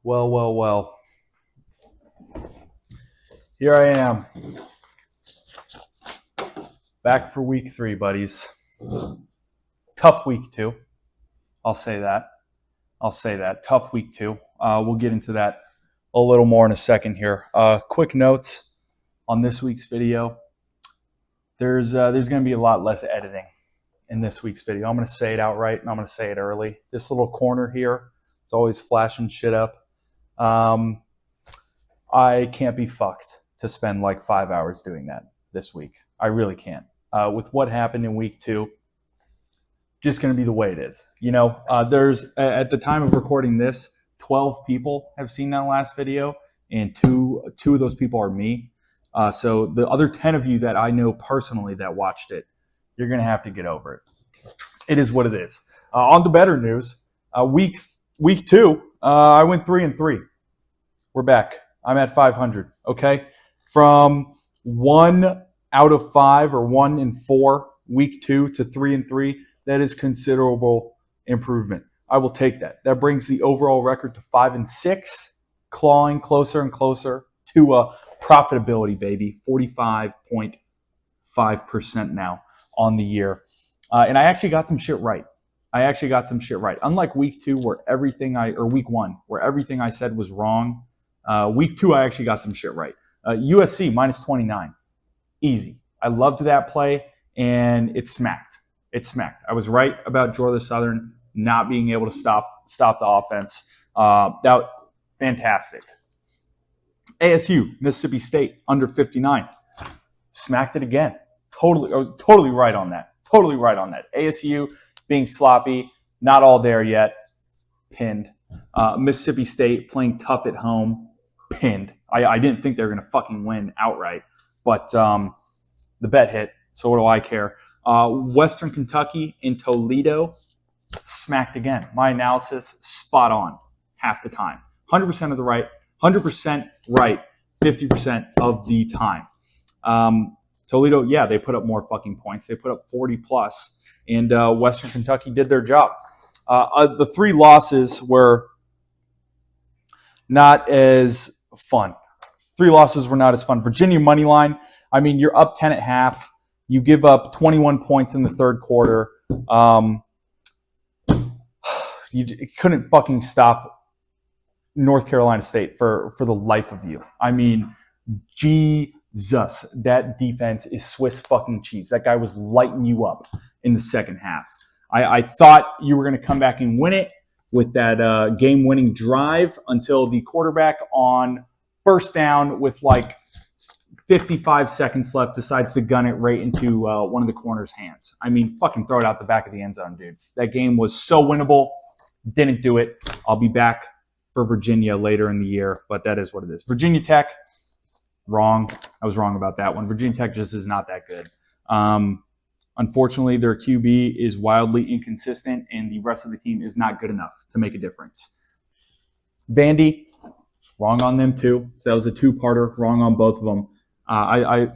Well, well, well. Here I am. Back for week 3, buddies. Tough week 2. I'll say that. Tough week 2. We'll get into that a little more in a second here. Quick notes on this week's video. There's going to be a lot less editing in this week's video. I'm going to say it outright, and I'm going to say it early. This little corner here, it's always flashing shit up. I can't be fucked to spend like 5 hours doing that this week. I really can't. With what happened in week 2, just going to be the way it is. You know, there's, at the time of recording this, 12 people have seen that last video, and two of those people are me. So the other 10 of you that I know personally that watched it, you're going to have to get over it. It is what it is. On the better news, week 2, I went 3-3. We're back. I'm at 500. Okay, from 1 out of 5 or 1 in 4 week 2 to 3-3. That is considerable improvement. I will take that. That brings the overall record to 5-6, clawing closer and closer to profitability, baby. 45.5% now on the year. And I actually got some shit right. Unlike week 2 where week 1 where everything I said was wrong, week 2 I actually got some shit right. USC minus 29. Easy. I loved that play, and it smacked. I was right about Georgia Southern not being able to stop the offense. That fantastic. ASU, Mississippi State, under 59. Smacked it again. Totally right on that. ASU being sloppy, not all there yet. Pinned. Mississippi State playing tough at home. Pinned. I didn't think they were going to fucking win outright, but the bet hit, so what do I care? Western Kentucky in Toledo, smacked again. My analysis, spot on half the time. 100% of the right, 100% right, 50% of the time. Toledo, yeah, they put up more fucking points. They put up 40 plus, and Western Kentucky did their job. The 3 losses were not as fun. Virginia money line. I mean, you're up 10 at half. You give up 21 points in the third quarter. You couldn't fucking stop North Carolina State for the life of you. I mean, Jesus, that defense is Swiss fucking cheese. That guy was lighting you up in the second half. I thought you were going to come back and win it with that game-winning drive until the quarterback on first down with like 55 seconds left decides to gun it right into one of the corner's hands. I mean, fucking throw it out the back of the end zone, dude. That game was so winnable. Didn't do it. I'll be back for Virginia later in the year, but that is what it is. Virginia Tech, wrong. I was wrong about that one. Virginia Tech just is not that good. Unfortunately, their QB is wildly inconsistent, and the rest of the team is not good enough to make a difference. Vandy, wrong on them too. So that was a 2-parter, wrong on both of them. I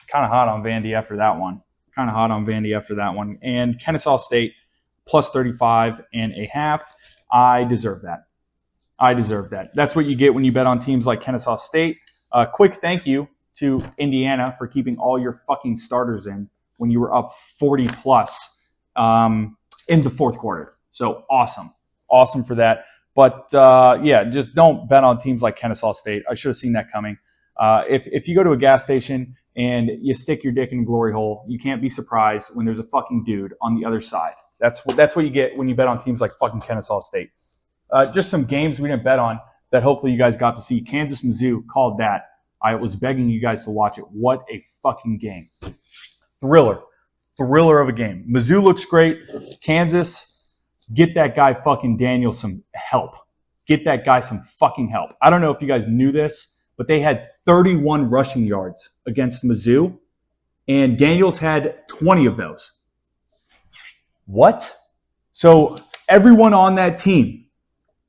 kind of hot on Vandy after that one. And Kennesaw State, plus 35.5. I deserve that. That's what you get when you bet on teams like Kennesaw State. Quick thank you to Indiana for keeping all your fucking starters in when you were up 40 plus in the fourth quarter. So awesome for that. But yeah, just don't bet on teams like Kennesaw State. I should have seen that coming. If you go to a gas station and you stick your dick in a glory hole, you can't be surprised when there's a fucking dude on the other side. That's what you get when you bet on teams like fucking Kennesaw State. Just some games we didn't bet on that hopefully you guys got to see. Kansas Mizzou, called that. I was begging you guys to watch it. What a fucking game. Thriller of a game. Mizzou looks great. Kansas, get that guy fucking Daniel some help. Get that guy some fucking help. I don't know if you guys knew this, but they had 31 rushing yards against Mizzou, and Daniels had 20 of those. What? So everyone on that team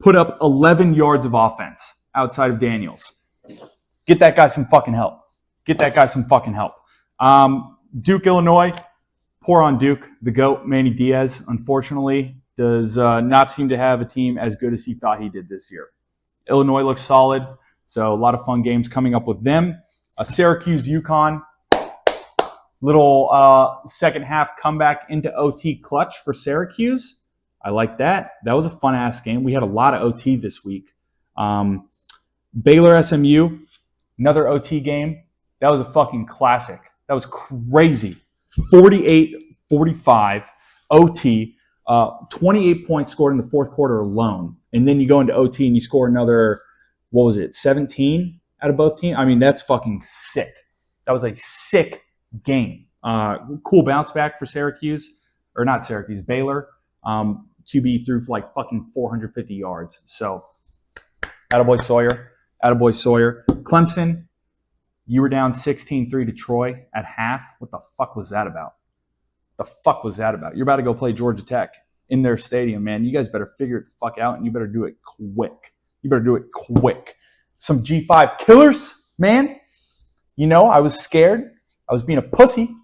put up 11 yards of offense outside of Daniels. Get that guy some fucking help. Duke, Illinois, poor on Duke. The GOAT, Manny Diaz, unfortunately, does not seem to have a team as good as he thought he did this year. Illinois looks solid. So a lot of fun games coming up with them. Syracuse, UConn. Little second half comeback into OT clutch for Syracuse. I like that. That was a fun-ass game. We had a lot of OT this week. Baylor, SMU, another OT game. That was a fucking classic. That was crazy. 48-45 OT. 28 points scored in the fourth quarter alone. And then you go into OT and you score another, 17 out of both teams? I mean, that's fucking sick. That was a sick game. Cool bounce back for Syracuse. Or not Syracuse, Baylor. QB threw for like fucking 450 yards. So, attaboy Sawyer. Attaboy Sawyer. Clemson, you were down 16-3 to Troy at half. What the fuck was that about? You're about to go play Georgia Tech in their stadium, man. You guys better figure it the fuck out, and you better do it quick. Some G5 killers, man. You know, I was scared. I was being a pussy.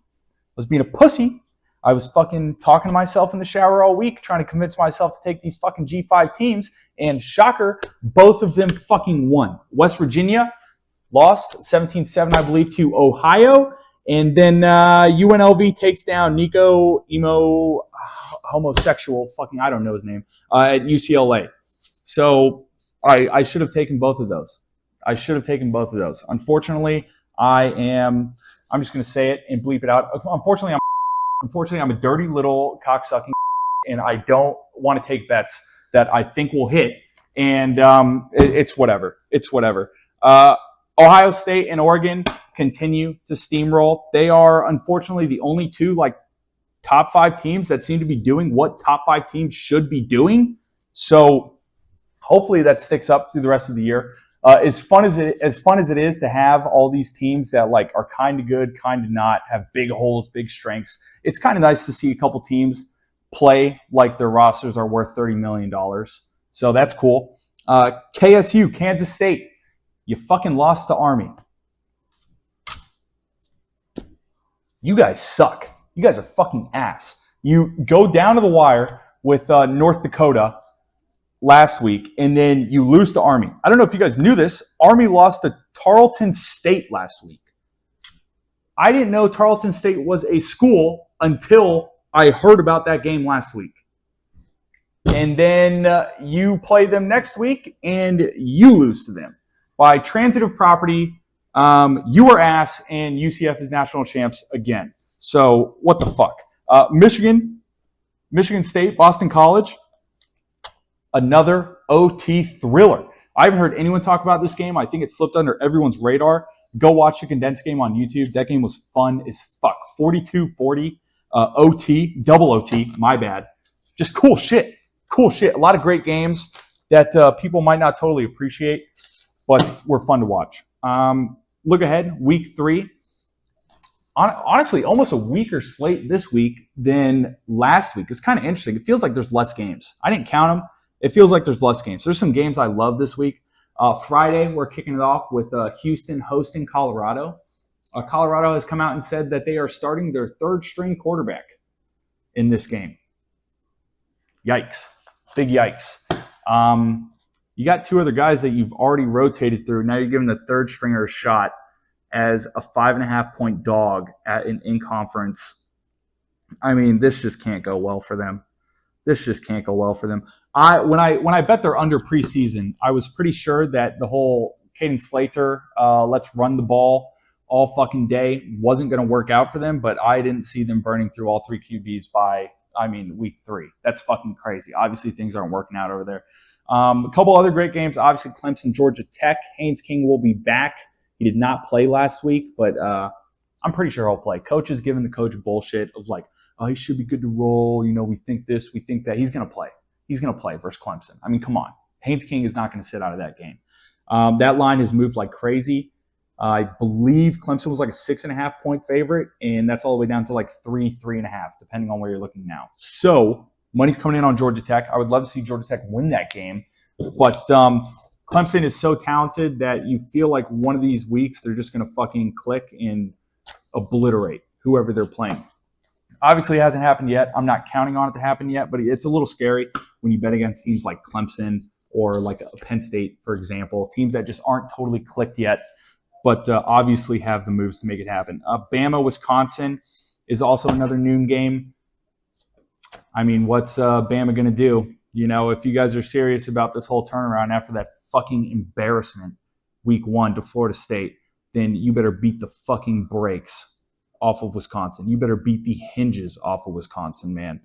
I was fucking talking to myself in the shower all week, trying to convince myself to take these fucking G5 teams. And shocker, both of them fucking won. West Virginia lost 17-7, I believe, to Ohio. And then UNLV takes down Nico Emo homosexual, fucking I don't know his name, at UCLA. So I should have taken both of those. Unfortunately, I'm just going to say it and bleep it out. Unfortunately, I'm a dirty little cocksucking and I don't want to take bets that I think will hit. And it's whatever. Ohio State and Oregon continue to steamroll. They are, unfortunately, the only two top 5 teams that seem to be doing what top 5 teams should be doing. So hopefully that sticks up through the rest of the year. As fun as it is to have all these teams that are kind of good, kind of not, have big holes, big strengths, it's kind of nice to see a couple teams play like their rosters are worth $30 million. So that's cool. KSU, Kansas State, you fucking lost to Army. You guys suck. You guys are fucking ass. You go down to the wire with North Dakota last week, and then you lose to Army. I don't know if you guys knew this. Army lost to Tarleton State last week. I didn't know Tarleton State was a school until I heard about that game last week. And then you play them next week, and you lose to them. By transitive property, you are ass, and UCF is national champs again. So what the fuck? Michigan State, Boston College, another OT thriller. I haven't heard anyone talk about this game. I think it slipped under everyone's radar. Go watch the condensed game on YouTube. That game was fun as fuck. 42-40, OT, double OT, my bad. Just cool shit. A lot of great games that people might not totally appreciate, but were fun to watch. Look ahead, week 3. Honestly, almost a weaker slate this week than last week. It's kind of interesting. It feels like there's less games. I didn't count them. It feels like there's less games. There's some games I love this week. Friday, we're kicking it off with Houston hosting Colorado. Colorado has come out and said that they are starting their third-string quarterback in this game. Yikes. Big yikes. You got 2 other guys that you've already rotated through. Now you're giving the third stringer a shot as a 5.5-point dog at an in-conference. I mean, this just can't go well for them. When I bet they're under preseason, I was pretty sure that the whole Caden Slater, let's run the ball all fucking day wasn't going to work out for them, but I didn't see them burning through all 3 QBs by, week 3. That's fucking crazy. Obviously, things aren't working out over there. A couple other great games. Obviously, Clemson, Georgia Tech. Haynes King will be back. He did not play last week, but I'm pretty sure he'll play. Coach is giving the coach bullshit of he should be good to roll. We think this, we think that. He's going to play. He's going to play versus Clemson. Come on. Haynes King is not going to sit out of that game. That line has moved like crazy. I believe Clemson was like a 6.5-point favorite, and that's all the way down to 3.5, depending on where you're looking now. So money's coming in on Georgia Tech. I would love to see Georgia Tech win that game, but Clemson is so talented that you feel like one of these weeks they're just going to fucking click and obliterate whoever they're playing. Obviously, it hasn't happened yet. I'm not counting on it to happen yet, but it's a little scary when you bet against teams like Clemson or like a Penn State, for example, teams that just aren't totally clicked yet, but obviously have the moves to make it happen. Bama, Wisconsin is also another noon game. I mean, what's Bama going to do? You know, if you guys are serious about this whole turnaround after that fucking embarrassment week 1 to Florida State, then you better beat the fucking brakes off of Wisconsin. You better beat the hinges off of Wisconsin, man.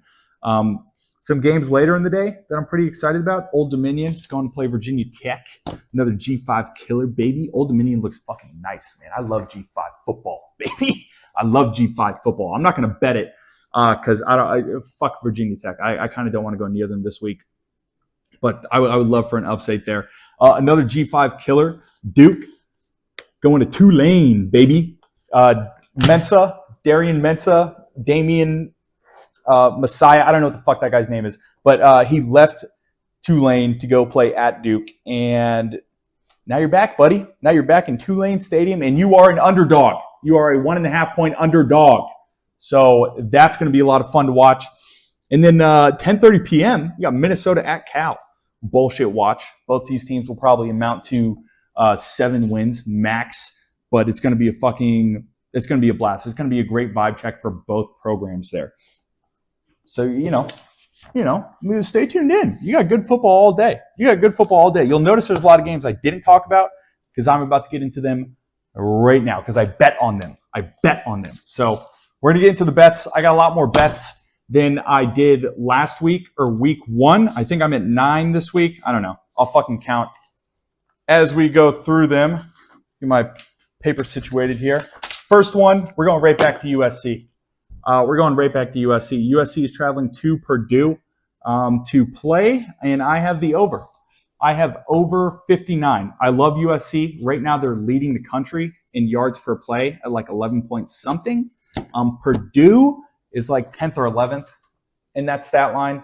Some games later in the day that I'm pretty excited about. Old Dominion is going to play Virginia Tech. Another G5 killer, baby. Old Dominion looks fucking nice, man. I love G5 football, baby. I love G5 football. I'm not going to bet it because fuck Virginia Tech. I kind of don't want to go near them this week. But I would love for an upset there. Another G5 killer, Duke, going to Tulane, baby. Mensa, Darian Mensa, Damian Messiah. I don't know what the fuck that guy's name is. But he left Tulane to go play at Duke. And now you're back, buddy. Now you're back in Tulane Stadium, and you are an underdog. You are a 1.5-point underdog. So that's going to be a lot of fun to watch. And then 10:30 p.m., you got Minnesota at Cal. Bullshit watch. Both these teams will probably amount to 7 wins max, but it's going to be a blast. It's going to be a great vibe check for both programs there. So, stay tuned in. You got good football all day. You'll notice there's a lot of games I didn't talk about because I'm about to get into them right now because I bet on them. So we're going to get into the bets. I got a lot more bets than I did last week or week 1. I think I'm at 9 this week. I don't know. I'll fucking count as we go through them. Get my paper situated here. First one, we're going right back to USC. USC is traveling to Purdue to play, and I have the over. I have over 59. I love USC. Right now, they're leading the country in yards per play at like 11 point something. Purdue is like 10th or 11th in that stat line.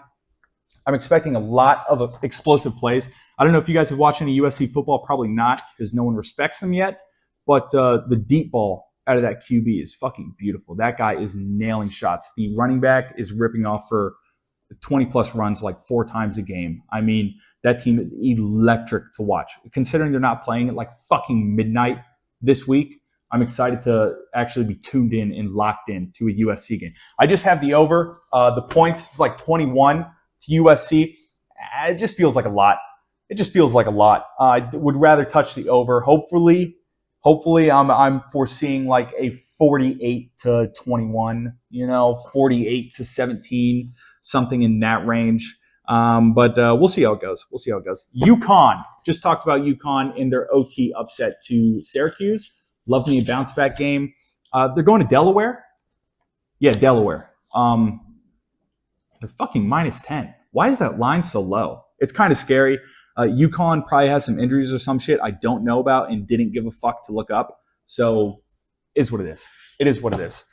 I'm expecting a lot of explosive plays. I don't know if you guys have watched any USC football. Probably not because no one respects them yet. But the deep ball out of that QB is fucking beautiful. That guy is nailing shots. The running back is ripping off for 20-plus runs like 4 times a game. I mean, that team is electric to watch. Considering they're not playing at like fucking midnight this week, I'm excited to actually be tuned in and locked in to a USC game. I just have the over. The points is like 21 to USC. It just feels like a lot. I would rather touch the over. Hopefully, I'm foreseeing like a 48-21, 48-17, something in that range. But we'll see how it goes. UConn, just talked about UConn in their OT upset to Syracuse. Love me a bounce back game. They're going to Delaware. Yeah, Delaware. They're fucking -10. Why is that line so low? It's kind of scary. UConn probably has some injuries or some shit I don't know about and didn't give a fuck to look up. So, is what it is. It is what it is.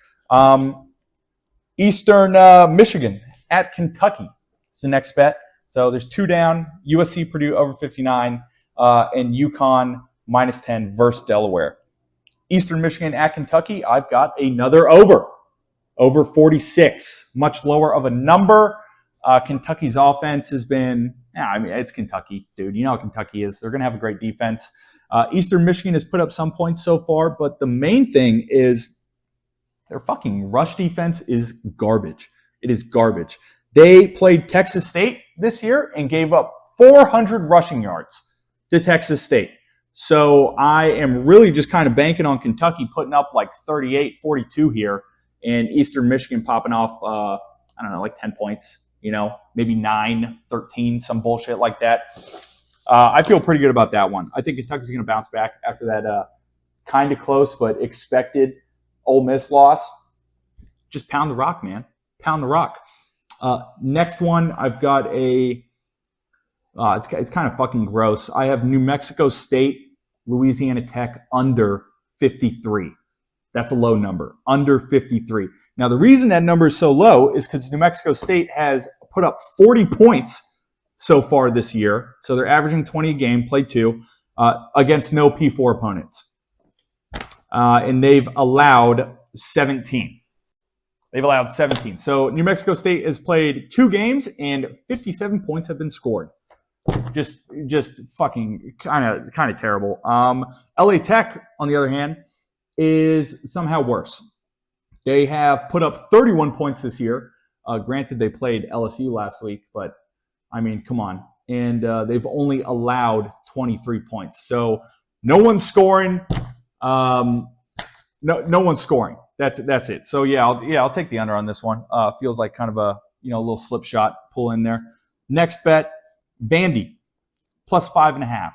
Eastern Michigan at Kentucky. It's the next bet. So there's 2 down. USC, Purdue over 59, and UConn -10 versus Delaware. Eastern Michigan at Kentucky. I've got another over 46. Much lower of a number. Kentucky's offense has been, it's Kentucky, dude. You know how Kentucky is. They're going to have a great defense. Eastern Michigan has put up some points so far, but the main thing is their fucking rush defense is garbage. It is garbage. They played Texas State this year and gave up 400 rushing yards to Texas State. So I am really just kind of banking on Kentucky putting up like 38-42 here and Eastern Michigan popping off, like 10 points. Maybe 9, 13, some bullshit like that. I feel pretty good about that one. I think Kentucky's going to bounce back after that kind of close but expected Ole Miss loss. Just pound the rock, man. Pound the rock. Next one, I've got it's kind of fucking gross. I have New Mexico State, Louisiana Tech under 53. That's a low number, under 53. Now, the reason that number is so low is because New Mexico State has put up 40 points so far this year. So they're averaging 20 a game, played 2, against no P4 opponents. And they've allowed 17. So New Mexico State has played 2 games and 57 points have been scored. Just fucking kind of terrible. LA Tech, on the other hand, is somehow worse. They have put up 31 points this year. Granted, they played LSU last week, but I mean, come on. And they've only allowed 23 points. So no one's scoring. No one's scoring. That's it. So I'll take the under on this one. Feels like kind of a little slip shot pull in there. Next bet, Vandy plus 5.5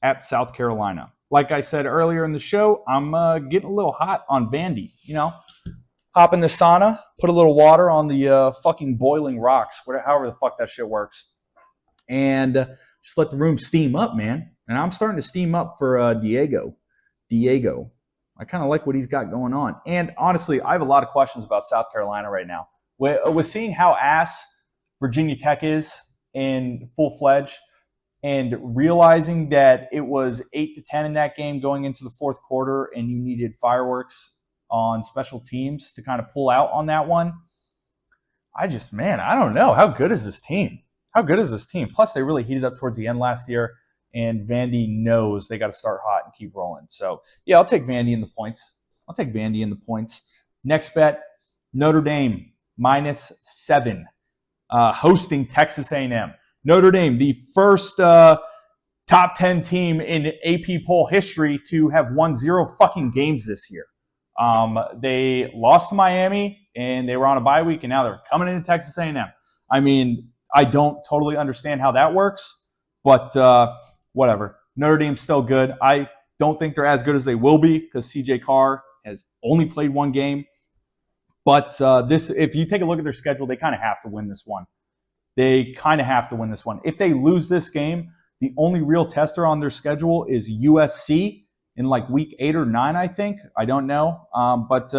at South Carolina. Like I said earlier in the show, I'm getting a little hot on Vandy. Hop in the sauna, put a little water on the fucking boiling rocks, however the fuck that shit works, and just let the room steam up, man. And I'm starting to steam up for Diego. I kind of like what he's got going on. And honestly, I have a lot of questions about South Carolina right now. With seeing how ass Virginia Tech is in full-fledged and realizing that it was 8-10 in that game going into the fourth quarter and you needed fireworks on special teams to kind of pull out on that one. I don't know. How good is this team? Plus, they really heated up towards the end last year, and Vandy knows they got to start hot and keep rolling. So, I'll take Vandy in the points. Next bet, Notre Dame, -7, hosting Texas A&M. Notre Dame, the first top 10 team in AP poll history to have won 0 fucking games this year. They lost to Miami, and they were on a bye week, and now they're coming into Texas A&M. I mean, I don't totally understand how that works, but whatever. Notre Dame's still good. I don't think they're as good as they will be because CJ Carr has only played 1 game. But if you take a look at their schedule, they kind of have to win this one. If they lose this game, the only real tester on their schedule is USC in like week 8 or 9, I think. I don't know. But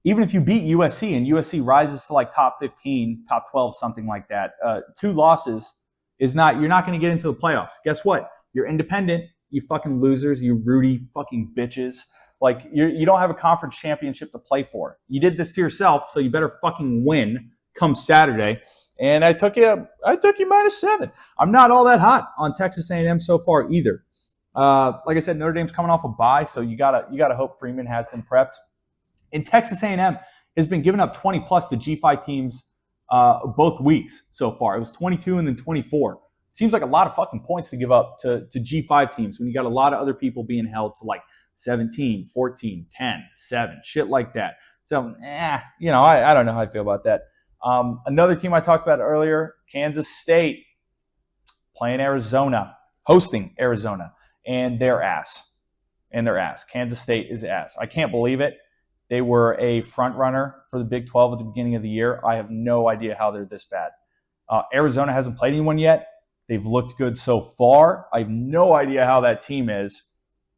even if you beat USC and USC rises to like top 15, top 12, something like that, 2 losses you're not going to get into the playoffs. Guess what? You're independent, you fucking losers, you Rudy fucking bitches. Like, you don't have a conference championship to play for. You did this to yourself, so you better fucking win come Saturday. And I took you -7. I'm not all that hot on Texas A&M so far either. Like I said, Notre Dame's coming off a bye, so you gotta hope Freeman has them prepped. And Texas A&M has been giving up 20 plus to G5 teams both weeks so far. It was 22 and then 24. Seems like a lot of fucking points to give up to G5 teams when you got a lot of other people being held to like 17, 14, 10, 7, shit like that. So, I don't know how I feel about that. Another team I talked about earlier, Kansas State, playing Arizona, hosting Arizona, and their ass. Kansas State is ass. I can't believe it. They were a front runner for the Big 12 at the beginning of the year. I have no idea how they're this bad. Arizona hasn't played anyone yet. They've looked good so far. I have no idea how that team is.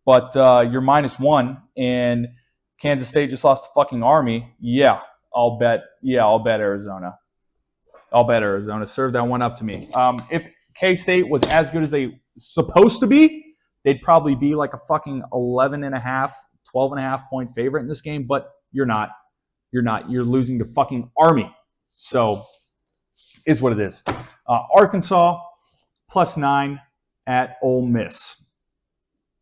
But you're -1, and Kansas State just lost to fucking Army. Yeah, I'll bet Arizona. Serve that one up to me. If K-State was as good as they supposed to be, they'd probably be like a fucking 11.5, 12.5 point favorite in this game, but you're not. You're losing to fucking Army. So, is what it is. Arkansas, +9 at Ole Miss.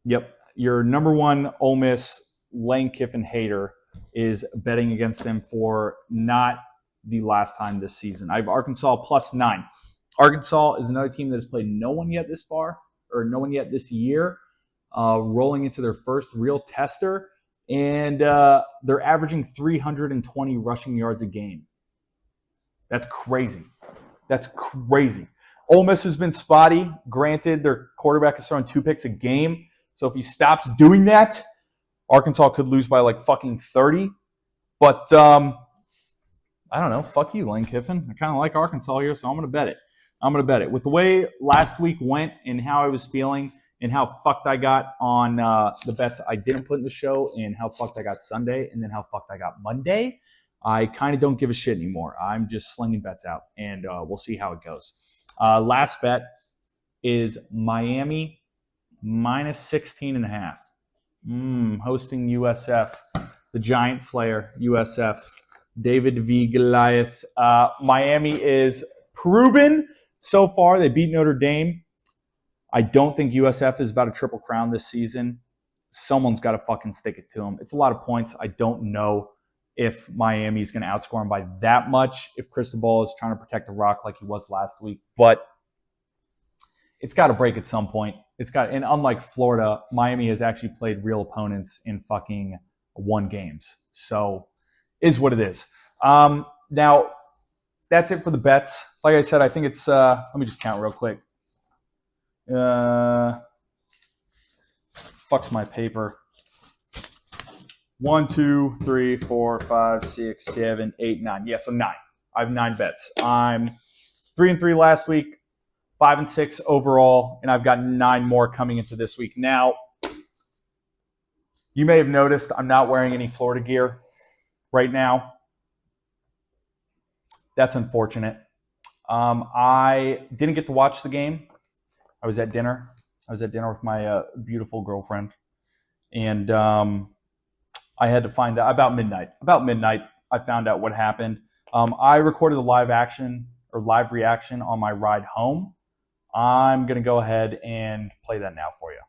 Yep, your number 1 Ole Miss Lane Kiffin hater is betting against them for not the last time this season. I have Arkansas +9. Arkansas is another team that has played no one yet this this year, rolling into their first real tester, and they're averaging 320 rushing yards a game. That's crazy. Ole Miss has been spotty. Granted, their quarterback is throwing 2 picks a game, so if he stops doing that, Arkansas could lose by like fucking 30. But I don't know. Fuck you, Lane Kiffin. I kind of like Arkansas here, so I'm going to bet it. With the way last week went and how I was feeling and how fucked I got on the bets I didn't put in the show and how fucked I got Sunday and then how fucked I got Monday, I kind of don't give a shit anymore. I'm just slinging bets out, and we'll see how it goes. Last bet is Miami -16.5. Hosting USF, the Giant Slayer, USF, David v. Goliath. Miami is proven So far, they beat Notre Dame. I don't think USF is about a triple crown this season. Someone's got to fucking stick it to them. It's a lot of points. I don't know if Miami is going to outscore them by that much, if Cristobal is trying to protect the rock like he was last week. But it's got to break at some point. And unlike Florida, Miami has actually played real opponents in fucking 1 games. So, is what it is. Now, that's it for the bets. Like I said, I think it's, let me just count real quick. Fucks my paper. 1, 2, 3, 4, 5, 6, 7, 8, 9. Yeah, so 9. I have 9 bets. I'm 3-3 last week, 5-6 overall, and I've got 9 more coming into this week. Now, you may have noticed I'm not wearing any Florida gear right now. That's unfortunate. I didn't get to watch the game. I was at dinner. With my beautiful girlfriend. And I had to find out about midnight. I found out what happened. I recorded the live reaction on my ride home. I'm going to go ahead and play that now for you.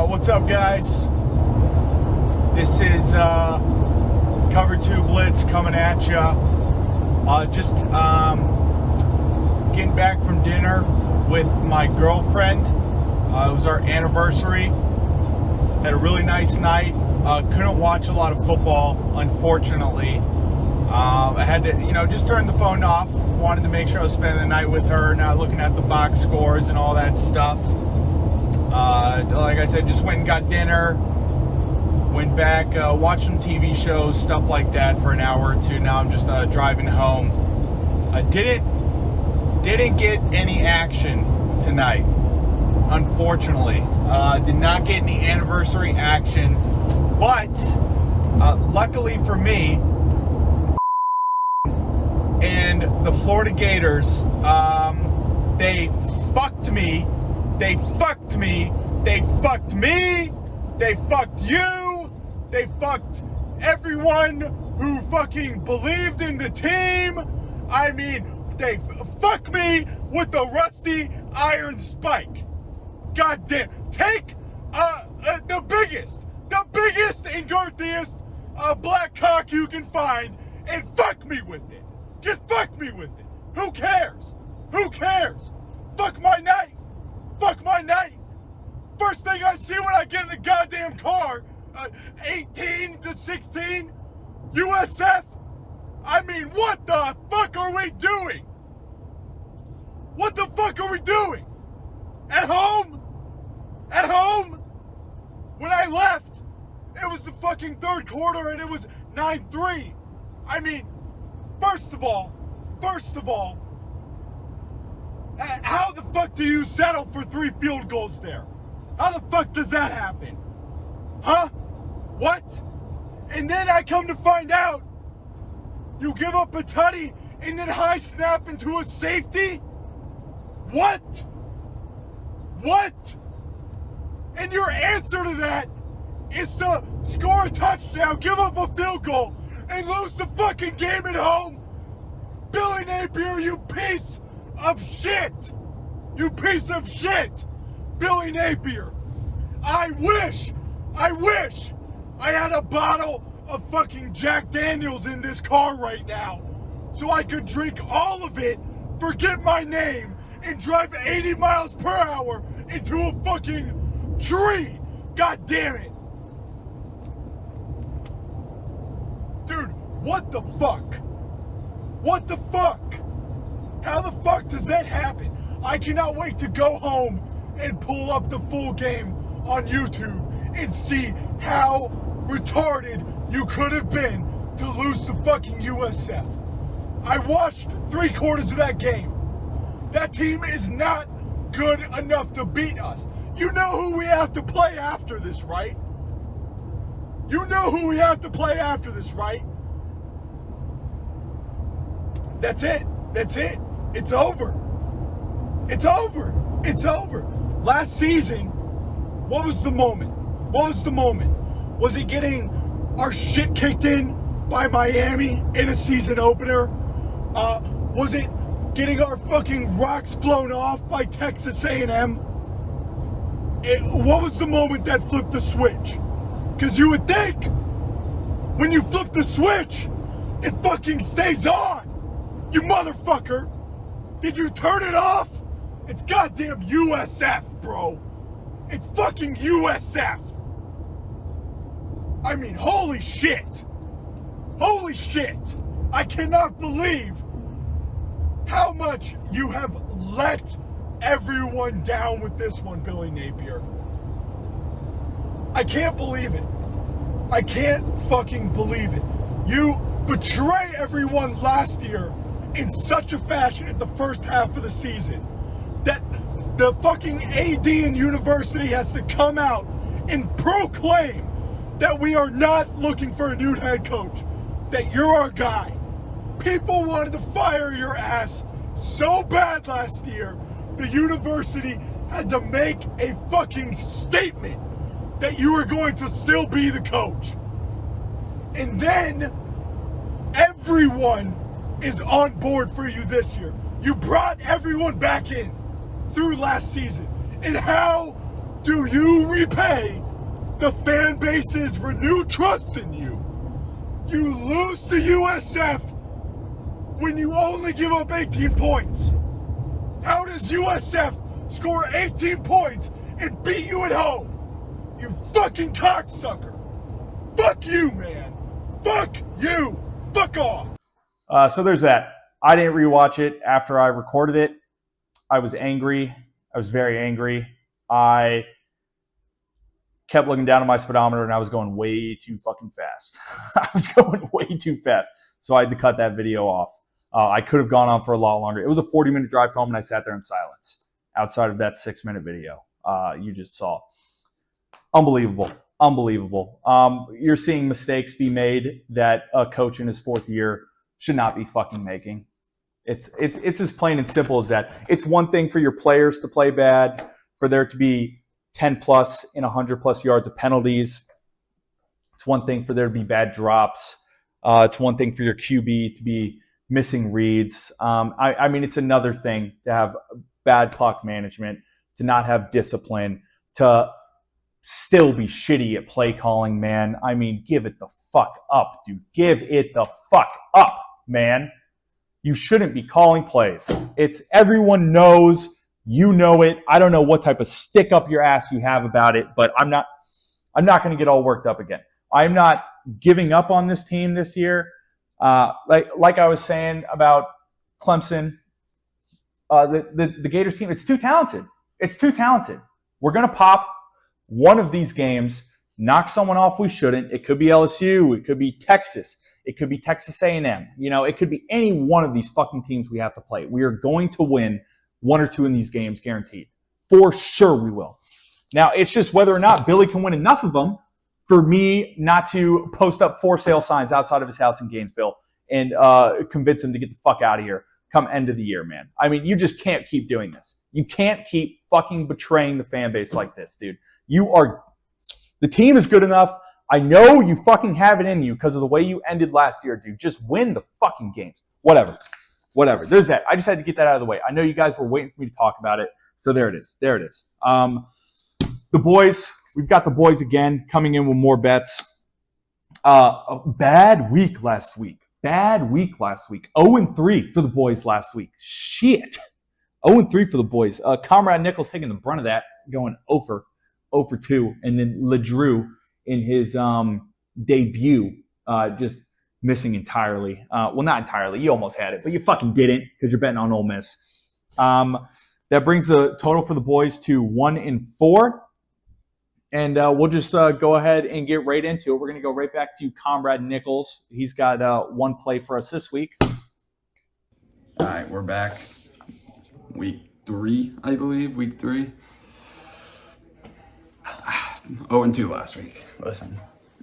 What's up, guys? This is Cover 2 Blitz coming at ya. Just getting back from dinner with my girlfriend. It was our anniversary. Had a really nice night. Couldn't watch a lot of football, unfortunately. I had to, just turn the phone off. Wanted to make sure I was spending the night with her, not looking at the box scores and all that stuff. Like I said, just went and got dinner. Went back, watched some TV shows, stuff like that for an hour or two. Now I'm just driving home. I didn't get any action tonight, unfortunately. Did not get any anniversary action, but luckily for me and the Florida Gators, they fucked me, they fucked me, they fucked me, they fucked you, they fucked everyone who fucking believed in the team. I mean, they fuck me with the rusty iron spike. God damn. Take the biggest and girthiest black cock you can find and fuck me with it. Just fuck me with it. Who cares? Who cares? Fuck my night. Fuck my night. First thing I see when I get in the goddamn car, 18 to 16, USF. I mean, what the fuck are we doing? What the fuck are we doing? At home? At home? When I left, it was the fucking third quarter and it was 9-3. I mean, first of all, how the fuck do you settle for 3 field goals there? How the fuck does that happen? Huh? What? And then I come to find out, you give up a tutty and then high snap into a safety? What? What? And your answer to that is to score a touchdown, give up a field goal, and lose the fucking game at home? Billy Napier, you piece of shit! You piece of shit! Billy Napier! I wish I had a bottle of fucking Jack Daniels in this car right now so I could drink all of it, forget my name, and drive 80 miles per hour into a fucking tree. God damn it. Dude, what the fuck? What the fuck? How the fuck does that happen? I cannot wait to go home and pull up the full game on YouTube and see how retarded you could have been to lose to fucking USF. I watched 3 quarters of that game. That team is not good enough to beat us. You know who we have to play after this, right? You know who we have to play after this, right? That's it. That's it. It's over. It's over. It's over. Last season, what was the moment? What was the moment? Was it getting our shit kicked in by Miami in a season opener? Was it getting our fucking rocks blown off by Texas A&M. What was the moment that flipped the switch? Because you would think when you flip the switch, it fucking stays on. You motherfucker. Did you turn it off? It's goddamn USF, bro. It's fucking USF. I mean, holy shit. Holy shit. I cannot believe how much you have let everyone down with this one, Billy Napier. I can't believe it. I can't fucking believe it. You betray everyone last year in such a fashion in the first half of the season that the fucking AD and university has to come out and proclaim that we are not looking for a new head coach, that you're our guy. People wanted to fire your ass so bad last year, the university had to make a fucking statement that you were going to still be the coach. And then everyone is on board for you this year. You brought everyone back in through last season. And how do you repay the fan base's renewed trust in you? You lose to USF when you only give up 18 points. How does USF score 18 points and beat you at home? You fucking cocksucker. Fuck you, man. Fuck you. Fuck off. So there's that. I didn't rewatch it after I recorded it. I was angry. I was very angry. I kept looking down at my speedometer and I was going way too fucking fast. I was going way too fast. So I had to cut that video off. I could have gone on for a lot longer. It was a 40-minute drive home and I sat there in silence outside of that 6-minute video you just saw. Unbelievable. Unbelievable. You're seeing mistakes be made that a coach in his fourth year should not be fucking making. It's as plain and simple as that. It's one thing for your players to play bad, for there to be 10 plus and 100 plus yards of penalties. It's one thing for there to be bad drops. It's one thing for your QB to be missing reads. I mean, it's another thing to have bad clock management, to not have discipline, to still be shitty at play calling, man. I mean, give it the fuck up, dude. Give it the fuck up, man. You shouldn't be calling plays. It's everyone knows, you know it. I don't know what type of stick up your ass you have about it, but I'm not going to get all worked up again. I'm not giving up on this team this year. Like I was saying about Clemson, the Gators team, it's too talented. It's too talented. We're going to pop one of these games, knock someone off we shouldn't. It could be LSU. It could be Texas. It could be Texas A&M. You know, it could be any one of these fucking teams we have to play. We are going to win one or two in these games, guaranteed. For sure we will. Now, it's just whether or not Billy can win enough of them for me not to post up for sale signs outside of his house in Gainesville and convince him to get the fuck out of here come end of the year, man. I mean, you just can't keep doing this. You can't keep fucking betraying the fan base like this, dude. The team is good enough. I know you fucking have it in you because of the way you ended last year, dude. Just win the fucking games. Whatever. There's that. I just had to get that out of the way. I know you guys were waiting for me to talk about it. So there it is. The boys, we've got the boys again coming in with more bets. A bad week last week. 0-3 for the boys last week. Shit. 0-3 for the boys. Comrade Nichols taking the brunt of that, going 0 for 2. And then LeDrew in his debut, just missing entirely. Well, not entirely. You almost had it, but you fucking didn't because you're betting on Ole Miss. That brings the total for the boys to 1-4. And we'll just go ahead and get right into it. We're going to go right back to Comrade Nichols. He's got one play for us this week. All right, we're back. Week 3, I believe. Week 3. 0-2 last week. Listen,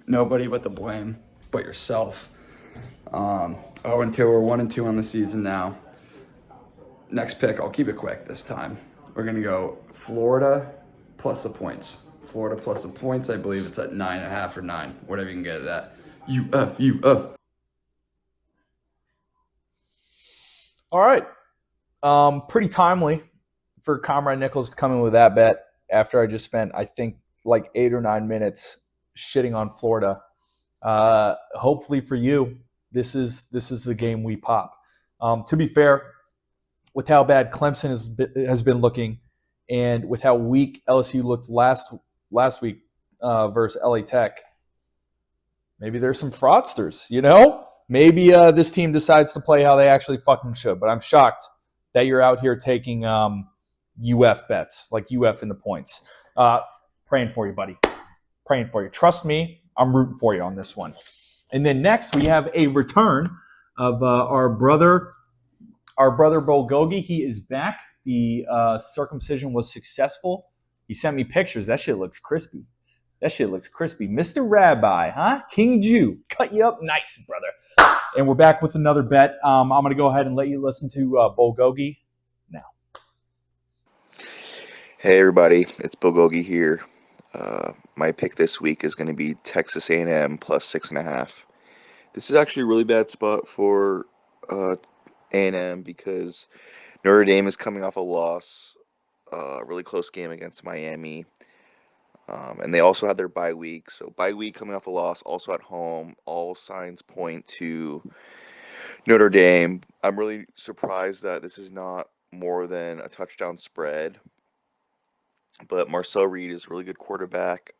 nobody but the blame but yourself. 0-2, we're 1-2 on the season now. Next pick, I'll keep it quick this time. We're going to go Florida plus the points. Florida plus the points, I believe it's at 9.5 or 9, whatever you can get it at. UF. All right. Pretty timely for Comrade Nichols to come in with that bet after I just spent, I think, like 8 or 9 minutes shitting on Florida. Hopefully for you, this is the game we pop. To be fair, with how bad Clemson has been looking, and with how weak LSU looked last week versus LA Tech, maybe there's some fraudsters, you know? Maybe this team decides to play how they actually fucking should. But I'm shocked that you're out here taking UF bets, like UF in the points. Praying for you, buddy. Praying for you. Trust me, I'm rooting for you on this one. And then next, we have a return of our brother Bulgogi. He is back. The circumcision was successful. He sent me pictures. That shit looks crispy. Mr. Rabbi, huh? King Jew. Cut you up nice, brother. And we're back with another bet. I'm going to go ahead and let you listen to Bulgogi now. Hey, everybody. It's Bulgogi here. My pick this week is going to be Texas A&M plus 6.5. This is actually a really bad spot for A&M because Notre Dame is coming off a loss, a really close game against Miami. And they also had their bye week. So bye week coming off a loss, also at home. All signs point to Notre Dame. I'm really surprised that this is not more than a touchdown spread. But Marcel Reed is a really good quarterback.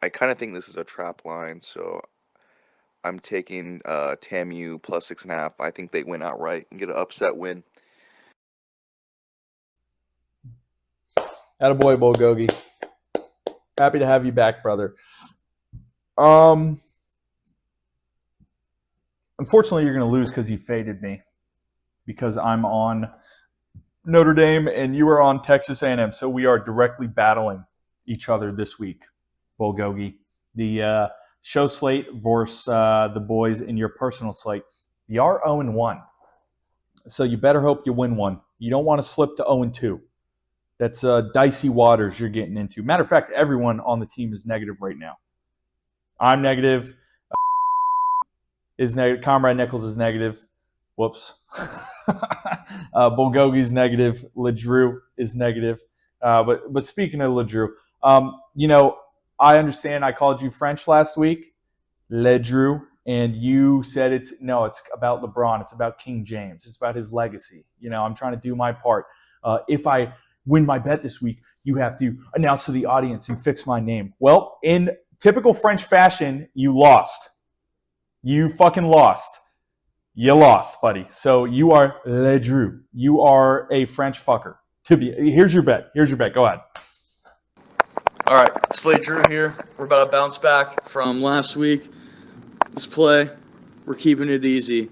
I kind of think this is a trap line, so I'm taking TAMU plus 6.5. I think they win outright and get an upset win. Attaboy, Bulgogi. Happy to have you back, brother. Unfortunately, you're going to lose because you faded me. Because I'm on Notre Dame and you are on Texas A&M. So we are directly battling each other this week, Bulgogi. The show slate versus the boys in your personal slate. You are 0-1. So you better hope you win one. You don't want to slip to 0-2. That's dicey waters you're getting into. Matter of fact, everyone on the team is negative right now. I'm negative. Is negative. Comrade Nichols is negative. Whoops. Bulgogi's negative. LeDrew is negative. But speaking of LeDrew, I understand I called you French last week, LeDrew, and you said it's about LeBron. It's about King James. It's about his legacy. I'm trying to do my part. If I win my bet this week, you have to announce to the audience and fix my name. Well, in typical French fashion, you lost. You fucking lost. You lost, buddy. So you are LeDrew. You are a French fucker. Here's your bet. Go ahead. All right, Slade Drew here. We're about to bounce back from last week. This play, we're keeping it easy.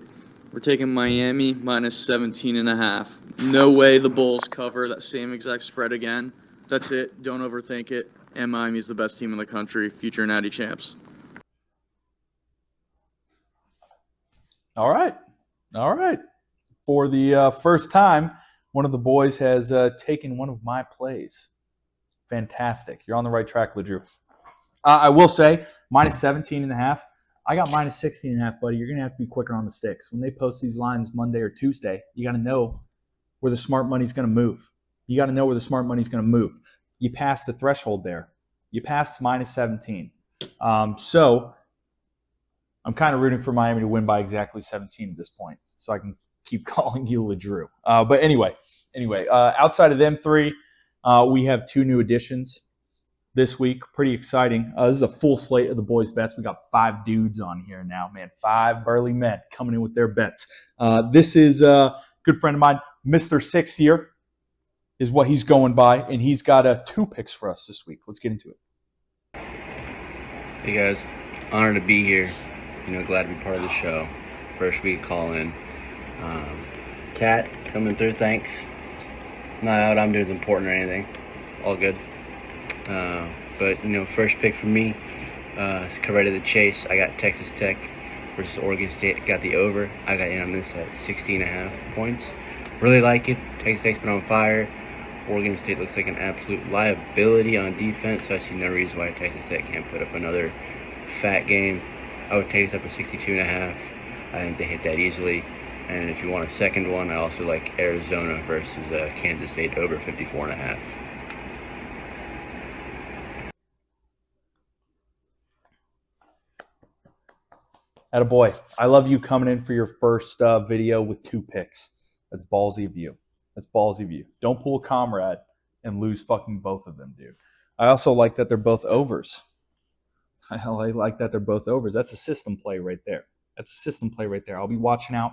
We're taking Miami minus 17.5. No way the Bulls cover that same exact spread again. That's it. Don't overthink it. And Miami's the best team in the country. Future Natty champs. All right. For the first time, one of the boys has taken one of my plays. Fantastic. You're on the right track, LeDrew. I will say, minus 17.5. I got minus 16.5, buddy. You're going to have to be quicker on the sticks. When they post these lines Monday or Tuesday, you got to know where the smart money's going to move. You passed the threshold there. You passed minus 17. So I'm kind of rooting for Miami to win by exactly 17 at this point, so I can keep calling you LeDrew. But anyway, outside of them three, we have 2 new additions this week. Pretty exciting. This is a full slate of the boys' bets. We got 5 dudes on here now, man. 5 burly men coming in with their bets. This is a good friend of mine, Mr. 6 here, is what he's going by, and he's got 2 picks for us this week. Let's get into it. Hey guys, honored to be here. Glad to be part of the show. First week call in. Cat coming through, thanks. Not out I'm doing is important or anything. All good. But first pick for me is cut right to the chase. I got Texas Tech versus Oregon State. Got the over. I got in on this at 16.5 points. Really like it. Texas Tech's been on fire. Oregon State looks like an absolute liability on defense, so I see no reason why Texas Tech can't put up another fat game. I would take this up to 62.5. I think they hit that easily. And if you want a second one, I also like Arizona versus Kansas State over 54.5. Attaboy. I love you coming in for your first video with 2 picks. That's ballsy of you. That's ballsy of you. Don't pull a comrade and lose fucking both of them, dude. I also like that they're both overs. I like that they're both overs. That's a system play right there. That's a system play right there. I'll be watching out.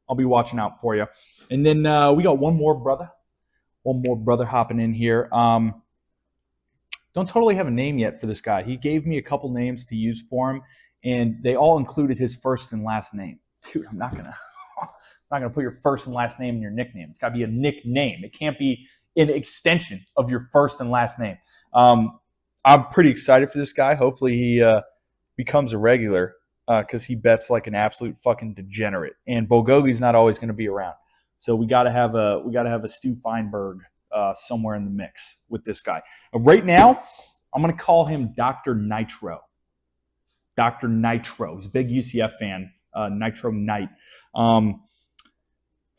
I'll be watching out for you. And then we got one more brother hopping in here. Don't totally have a name yet for this guy. He gave me a couple names to use for him, and they all included his first and last name. Dude, I'm not gonna put your first and last name in your nickname. It's got to be a nickname. It can't be an extension of your first and last name. I'm pretty excited for this guy. Hopefully he becomes a regular because he bets like an absolute fucking degenerate. And Bulgogi's not always going to be around, so we got to have a Stu Feinberg somewhere in the mix with this guy. Right now, I'm going to call him Dr. Nitro. Dr. Nitro. He's a big UCF fan. Nitro Knight. Kind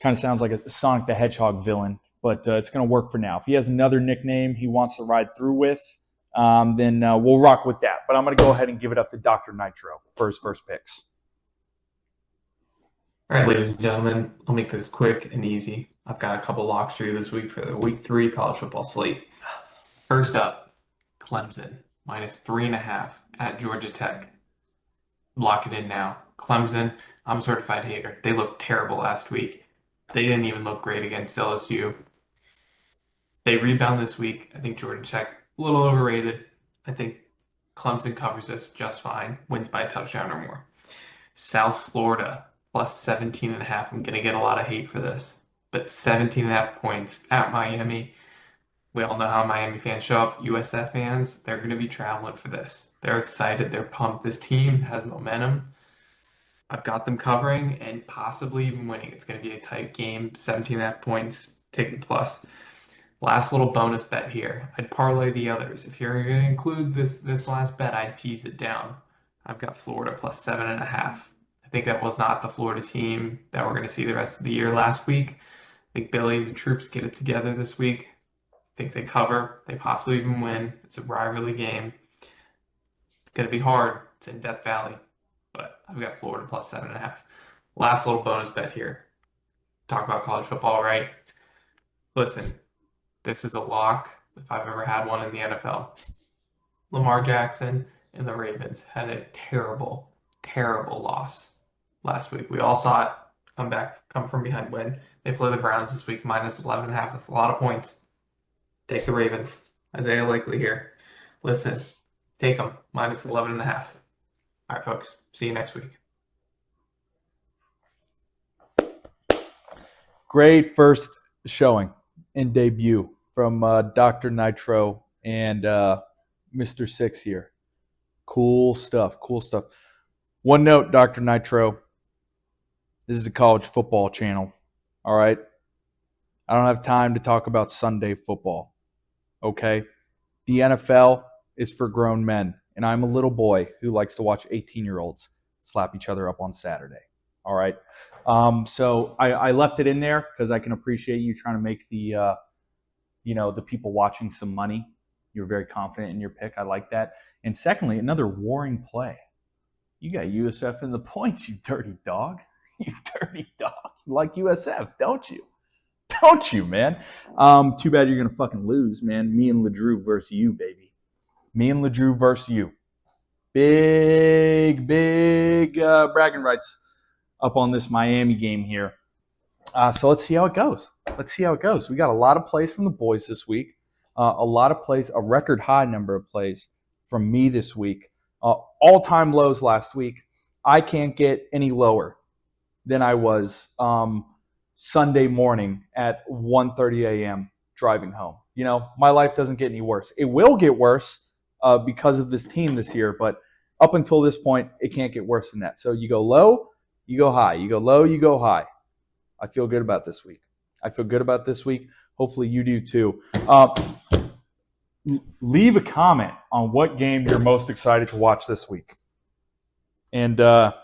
of sounds like a Sonic the Hedgehog villain, but it's going to work for now. If he has another nickname he wants to ride through with, then we'll rock with that. But I'm going to go ahead and give it up to Dr. Nitro for his first picks. All right, ladies and gentlemen, I'll make this quick and easy. I've got a couple locks for you this week for the Week 3 college football slate. First up, Clemson, -3.5 at Georgia Tech. Lock it in now. Clemson, I'm a certified hater. They looked terrible last week. They didn't even look great against LSU. They rebound this week. I think Georgia Tech, a little overrated. I think Clemson covers this just fine, wins by a touchdown or more. South Florida, +17.5. I'm going to get a lot of hate for this, but 17.5 points at Miami. We all know how Miami fans show up. USF fans, they're going to be traveling for this. They're excited. They're pumped. This team has momentum. I've got them covering and possibly even winning. It's going to be a tight game. 17.5 points. Take the plus. Last little bonus bet here. I'd parlay the others. If you're going to include this last bet, I'd tease it down. I've got Florida +7.5. I think that was not the Florida team that we're going to see the rest of the year last week. I think Billy and the troops get it together this week. I think they cover. They possibly even win. It's a rivalry game. It's going to be hard. It's in Death Valley. But I've got Florida +7.5. Last little bonus bet here. Talk about college football, right? Listen, this is a lock if I've ever had one in the NFL. Lamar Jackson and the Ravens had a terrible, terrible loss last week. We all saw it come from behind win. They play the Browns this week, -11.5. That's a lot of points. Take the Ravens. Isaiah Likely here. Listen, take them, -11.5. All right, folks. See you next week. Great first showing and debut from Dr. Nitro and Mr. Six here. Cool stuff. Cool stuff. One note, Dr. Nitro. This is a college football channel. All right. I don't have time to talk about Sunday football. Okay. The NFL is for grown men. And I'm a little boy who likes to watch 18-year-olds slap each other up on Saturday. All right. So I left it in there because I can appreciate you trying to make the people watching some money. You're very confident in your pick. I like that. And secondly, another warring play. You got USF in the points, you dirty dog. You dirty dog. You like USF, don't you? Don't you, man? Too bad you're going to fucking lose, man. Me and LeDrew versus you, baby. Me and LeDrew versus you. Big bragging rights up on this Miami game here. So let's see how it goes. We got a lot of plays from the boys this week. A lot of plays, a record high number of plays from me this week. All-time lows last week. I can't get any lower than I was Sunday morning at 1:30 a.m. driving home. You know, my life doesn't get any worse. It will get worse because of this team this year, but up until this point, it can't get worse than that. So you go low, you go high. You go low, you go high. I feel good about this week. Hopefully you do too. Leave a comment on what game you're most excited to watch this week. And, I'll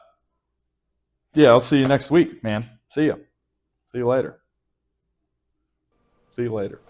see you next week, man. See ya. See you later. See you later.